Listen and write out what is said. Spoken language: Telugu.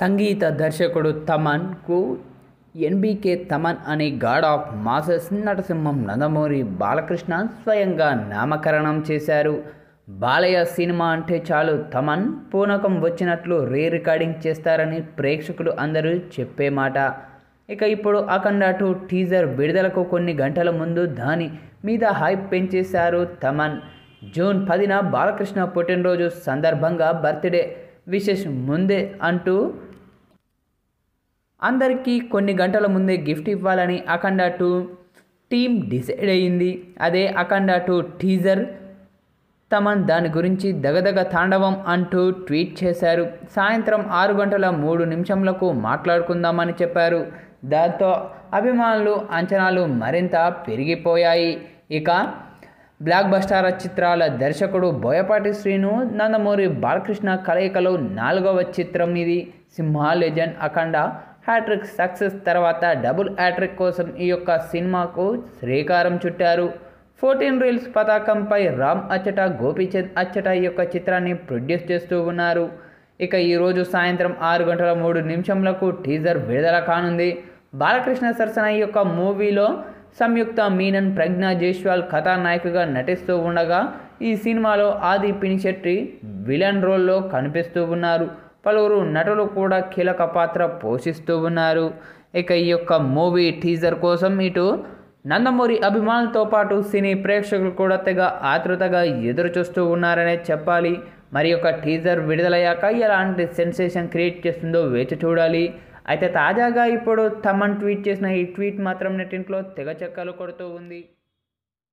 సంగీత దర్శకుడు తమన్కు ఎన్బీకే తమన్ అనే గాడ్ ఆఫ్ మాసెస్ నటసింహం నందమూరి బాలకృష్ణ స్వయంగా నామకరణం చేశారు. బాలయ్య సినిమా అంటే చాలు తమన్ పూనకం వచ్చినట్లు రికార్డింగ్ చేస్తారని ప్రేక్షకులు అందరూ చెప్పే మాట. ఇక ఇప్పుడు అఖండ 2 టీజర్ విడుదలకు కొన్ని గంటల ముందు దాని మీద హైప్ పెంచేశారు తమన్. జూన్ 10న బాలకృష్ణ పుట్టినరోజు సందర్భంగా బర్త్డే విషెస్ ముందే అంటూ అందరికీ కొన్ని గంటల ముందే గిఫ్ట్ ఇవ్వాలని అఖండ 2 టీమ్ డిసైడ్ అయ్యింది. అదే అఖండ 2 టీజర్. తమన్ దాని గురించి దగదగ తాండవం అంటూ ట్వీట్ చేశారు. సాయంత్రం 6:03 మాట్లాడుకుందామని చెప్పారు. దాంతో అభిమానులు అంచనాలు మరింత పెరిగిపోయాయి. ఇక బ్లాక్ బస్టర్ చిత్రాల దర్శకుడు బోయపాటి శ్రీను నందమూరి బాలకృష్ణ కలయికలో 4వ చిత్రం ఇది. సింహ లెజెండ్ అఖండ హ్యాట్రిక్ సక్సెస్ తర్వాత డబుల్ హ్యాట్రిక్ కోసం ఈ యొక్క సినిమాకు శ్రీకారం చుట్టారు. 14 రీల్స్ పతాకంపై రామ్ అచ్చట, గోపీచంద్ అచ్చట ఈ యొక్క చిత్రాన్ని ప్రొడ్యూస్ చేస్తూ ఉన్నారు. ఇక ఈరోజు సాయంత్రం 6:03 టీజర్ విడుదల కానుంది. బాలకృష్ణ సరసన ఈ యొక్క మూవీలో సంయుక్త మీనన్, ప్రజ్ఞా జైస్వాల్ కథానాయికగా నటిస్తూ ఉండగా ఈ సినిమాలో ఆది పినిశెట్టి విలన్ రోల్లో కనిపిస్తూ ఉన్నారు. పలువురు నటులు కూడా కీలక పాత్ర పోషిస్తూ ఉన్నారు. ఇక ఈ యొక్క మూవీ టీజర్ కోసం ఇటు నందమూరి అభిమానులతో పాటు సినీ ప్రేక్షకులు కూడా తెగ ఆతృతగా ఎదురు చూస్తూ ఉన్నారనే చెప్పాలి. మరి యొక్క టీజర్ విడుదలయ్యాక ఎలాంటి సెన్సేషన్ క్రియేట్ చేస్తుందో వేచి చూడాలి. అయితే తాజాగా ఇప్పుడు తమన్ ట్వీట్ చేసిన ఈ ట్వీట్ మాత్రం నెట్టింట్లో తెగ చెక్కలు కొడుతూ ఉంది.